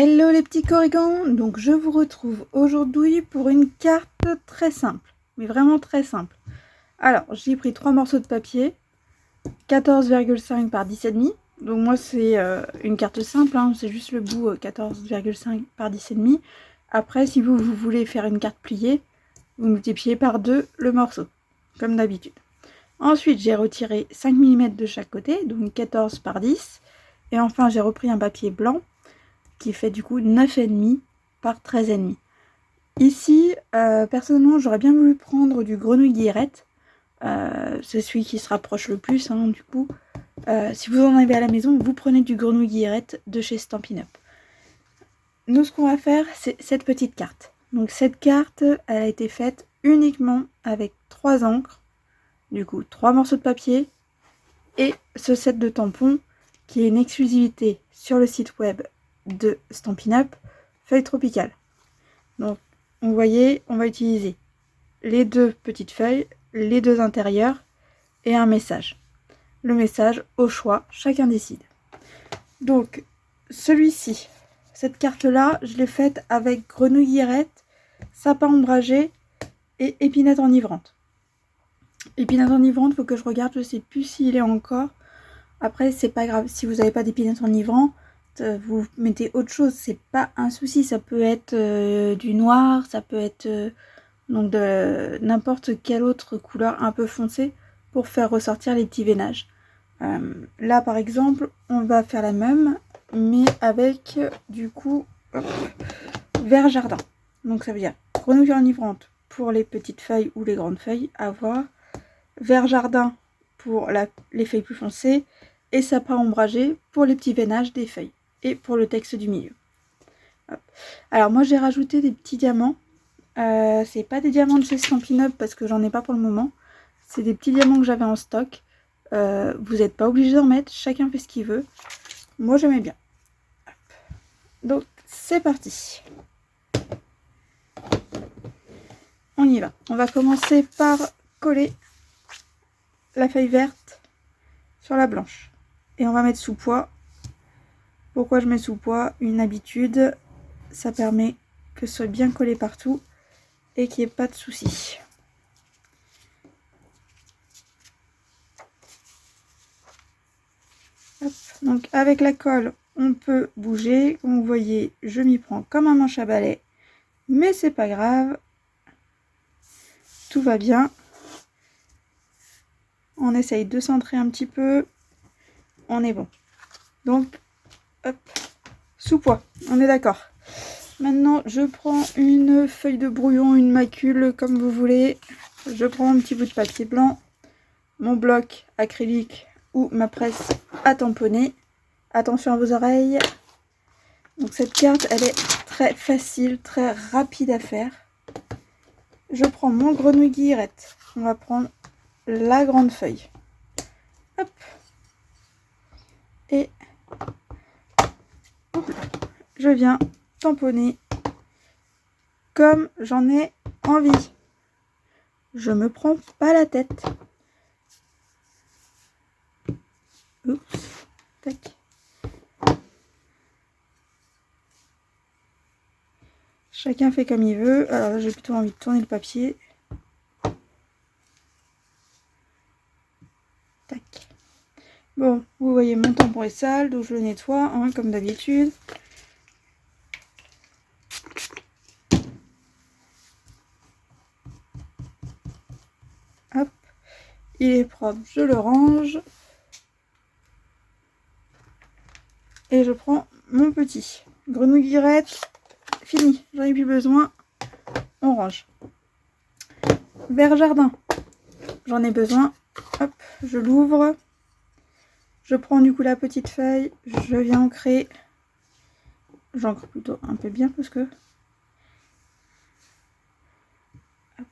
Hello les petits corrigans, donc je vous retrouve aujourd'hui pour une carte très simple, mais vraiment très simple. Alors j'ai pris 3 morceaux de papier, 14,5 par 10,5, donc moi c'est une carte simple, hein, c'est juste le bout 14,5 par 10,5. Après si vous voulez faire une carte pliée, vous multipliez par 2 le morceau, comme d'habitude. Ensuite j'ai retiré 5 mm de chaque côté, donc 14 par 10, et enfin j'ai repris un papier blanc, qui fait du coup 9,5 par 13,5. Ici, personnellement, j'aurais bien voulu prendre du grenouille guillerette. C'est celui qui se rapproche le plus, hein, du coup. Si vous en avez à la maison, vous prenez du grenouille guillerette de chez Stampin' Up. Nous, ce qu'on va faire, c'est cette petite carte. Donc cette carte, elle a été faite uniquement avec 3 encres, du coup 3 morceaux de papier et ce set de tampons qui est une exclusivité sur le site web de Stampin' Up, feuille tropicale. Donc, vous voyez, on va utiliser les 2 petites feuilles, les 2 intérieures et un message. Le message, au choix, chacun décide. Donc, celui-ci, cette carte-là, je l'ai faite avec grenouille guillerette, sapin ombragé et épinette enivrante. Épinette enivrante, il faut que je regarde, je ne sais plus s'il est encore. Après, c'est pas grave, si vous n'avez pas d'épinette enivrante, vous mettez autre chose, c'est pas un souci. Ça peut être du noir, ça peut être donc de n'importe quelle autre couleur un peu foncée pour faire ressortir les petits veinages. Là par exemple, on va faire la même, mais avec du coup vert jardin. Donc ça veut dire grenouille enivrante pour les petites feuilles ou les grandes feuilles à voir, vert jardin pour les feuilles plus foncées, et sapin ombragé pour les petits veinages des feuilles et pour le texte du milieu. Hop. Alors moi j'ai rajouté des petits diamants. C'est pas des diamants de chez Stampin' Up parce que j'en ai pas pour le moment. C'est des petits diamants que j'avais en stock. Vous n'êtes pas obligé d'en mettre, chacun fait ce qu'il veut. Moi j'aimais bien. Hop. Donc c'est parti. On y va. On va commencer par coller la feuille verte sur la blanche. Et on va mettre sous poids. Pourquoi je mets sous poids? Une habitude, ça permet que ce soit bien collé partout et qu'il n'y ait pas de soucis. Donc avec la colle, on peut bouger. Comme vous voyez, je m'y prends comme un manche à balai, mais c'est pas grave. Tout va bien. On essaye de centrer un petit peu. On est bon. Donc, hop, sous poids, on est d'accord. Maintenant, je prends une feuille de brouillon, une macule, comme vous voulez. Je prends un petit bout de papier blanc, mon bloc acrylique ou ma presse à tamponner. Attention à vos oreilles. Donc cette carte, elle est très facile, très rapide à faire. Je prends mon grenouille guillerette. On va prendre la grande feuille. Hop. Et hop, je viens tamponner comme j'en ai envie. Je me prends pas la tête. Oups. Tac. Chacun fait comme il veut. Alors là, j'ai plutôt envie de tourner le papier. Tac. Bon, vous voyez, mon tampon est sale, donc je le nettoie, hein, comme d'habitude. Hop. Il est propre, je le range. Et je prends mon petit. Grenouille guillerette, fini, j'en ai plus besoin. On range. Vert jardin, j'en ai besoin. Hop, je l'ouvre. Je prends du coup la petite feuille, je viens ancrer. J'ancre plutôt un peu bien parce que... Hop.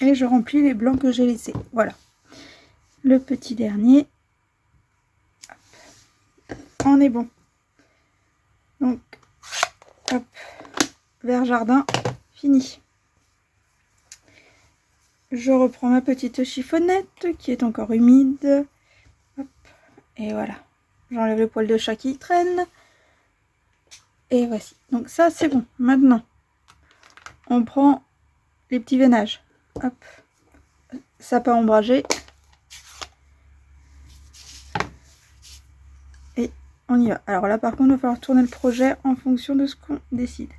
et je remplis les blancs que j'ai laissés. Voilà. Le petit dernier. Hop. On est bon. Donc, hop, vert jardin, fini. Je reprends ma petite chiffonnette qui est encore humide. Hop, et voilà. J'enlève le poil de chat qui traîne. Et voici. Donc ça, c'est bon. Maintenant, on prend les petits veinages. Hop. Sapin ombragé. Et on y va. Alors là, par contre, il va falloir tourner le projet en fonction de ce qu'on décide.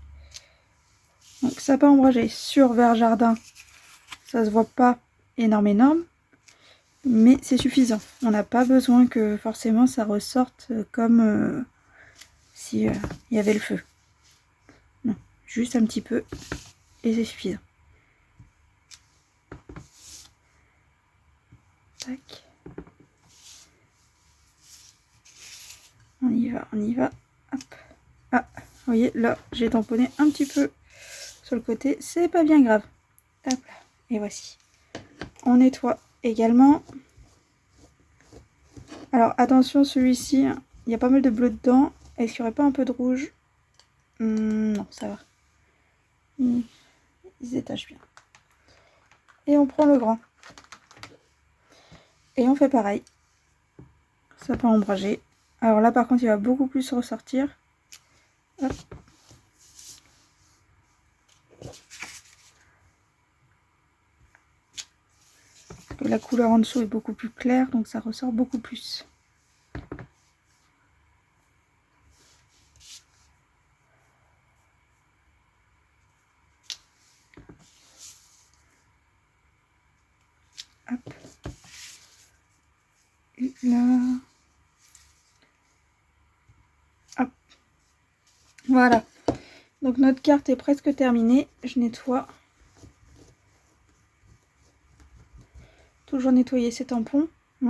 Donc, sapin ombragé sur vert jardin. Ça se voit pas énorme. Mais c'est suffisant. On n'a pas besoin que forcément ça ressorte comme si il y avait le feu. Non, juste un petit peu et c'est suffisant. Tac. On y va. Hop. Ah, vous voyez, là, j'ai tamponné un petit peu sur le côté. C'est pas bien grave. Hop là. Et voici. On nettoie également. Alors, attention, celui-ci, il y a pas mal de bleu dedans. Est-ce qu'il n'y aurait pas un peu de rouge? Non, ça va. Ils se détachent bien. Et on prend le grand. Et on fait pareil. Sapin ombragé. Alors là, par contre, il va beaucoup plus ressortir. Hop. La couleur en dessous est beaucoup plus claire, donc ça ressort beaucoup plus. Hop. Et là. Hop. Voilà. Donc notre carte est presque terminée. Je nettoie. Toujours nettoyer ces tampons.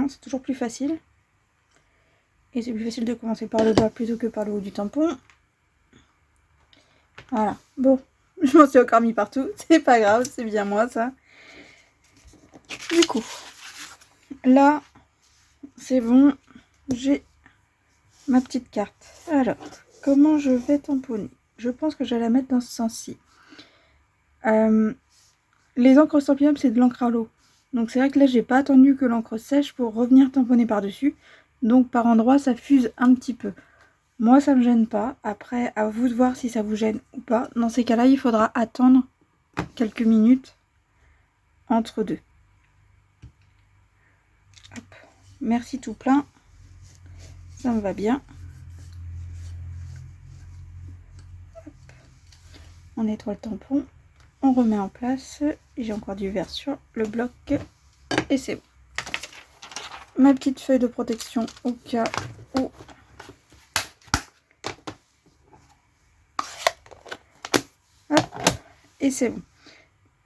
C'est toujours plus facile. Et c'est plus facile de commencer par le bas plutôt que par le haut du tampon. Voilà. Bon, je m'en suis encore mis partout. C'est pas grave, c'est bien moi ça. Du coup, là, c'est bon. J'ai ma petite carte. Alors, comment je vais tamponner? Je pense que je vais la mettre dans ce sens-ci. Les encres Stampin' Up, c'est de l'encre à l'eau. Donc c'est vrai que là, j'ai pas attendu que l'encre sèche pour revenir tamponner par-dessus. Donc par endroits, ça fuse un petit peu. Moi, ça me gêne pas. Après, à vous de voir si ça vous gêne ou pas. Dans ces cas-là, il faudra attendre quelques minutes entre deux. Hop. Merci tout plein. Ça me va bien. Hop. On nettoie le tampon. On remet en place. J'ai encore du vert sur le bloc. Et c'est bon. Ma petite feuille de protection au cas où. Hop. Et c'est bon.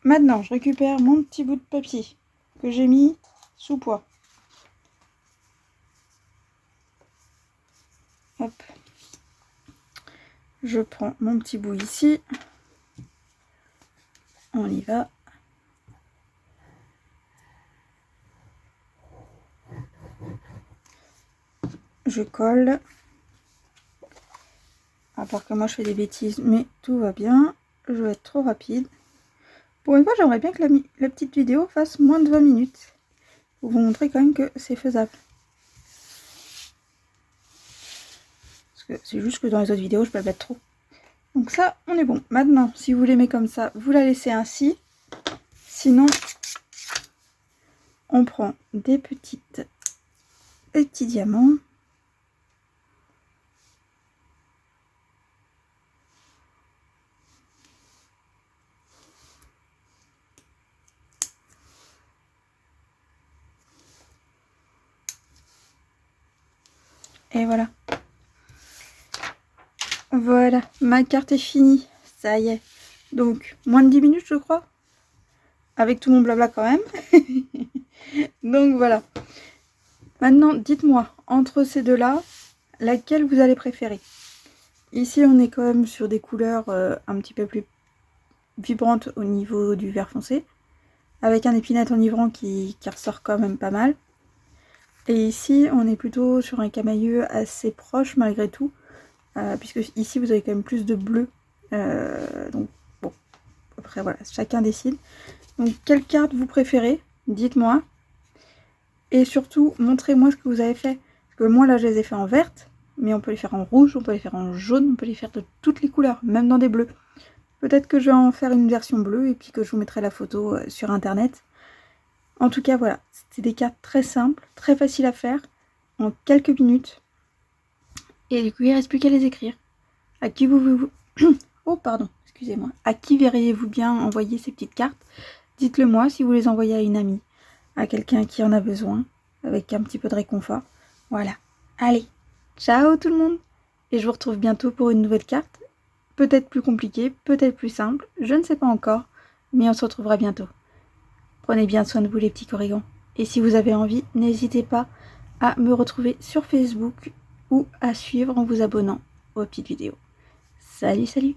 Maintenant, je récupère mon petit bout de papier que j'ai mis sous poids. Hop. Je prends mon petit bout ici. On y va. Je colle. À part que moi je fais des bêtises, mais tout va bien. Je vais être trop rapide. Pour une fois, j'aimerais bien que la petite vidéo fasse moins de 20 minutes. Pour vous montrer quand même que c'est faisable. Parce que c'est juste que dans les autres vidéos, je peux le mettre trop. Donc ça, on est bon. Maintenant, si vous l'aimez comme ça, vous la laissez ainsi. Sinon, on prend des petits diamants. Et voilà. Voilà, ma carte est finie. Ça y est. Donc, moins de 10 minutes, je crois. Avec tout mon blabla quand même. Donc, voilà. Maintenant, dites-moi, entre ces deux-là, laquelle vous allez préférer? Ici, on est quand même sur des couleurs un petit peu plus vibrantes au niveau du vert foncé. avec un épinette enivrant qui ressort quand même pas mal. Et ici, on est plutôt sur un camailleux assez proche malgré tout, puisque ici vous avez quand même plus de bleu. Donc bon, après voilà, chacun décide. Donc quelle carte vous préférez? Dites-moi. Et surtout, montrez-moi ce que vous avez fait. Parce que moi là, je les ai fait en verte, mais on peut les faire en rouge, on peut les faire en jaune, on peut les faire de toutes les couleurs, même dans des bleus. Peut-être que je vais en faire une version bleue et puis que je vous mettrai la photo sur internet. En tout cas, voilà, c'était des cartes très simples, très faciles à faire, en quelques minutes. Et du coup, il ne reste plus qu'à les écrire. À qui oh, pardon, excusez-moi. À qui verriez-vous bien envoyer ces petites cartes? Dites-le moi si vous les envoyez à une amie, à quelqu'un qui en a besoin, avec un petit peu de réconfort. Voilà. Allez, ciao tout le monde. Et je vous retrouve bientôt pour une nouvelle carte. Peut-être plus compliquée, peut-être plus simple, je ne sais pas encore, mais on se retrouvera bientôt. Prenez bien soin de vous les petits corrigans. Et si vous avez envie, n'hésitez pas à me retrouver sur Facebook ou à suivre en vous abonnant aux petites vidéos. Salut, salut!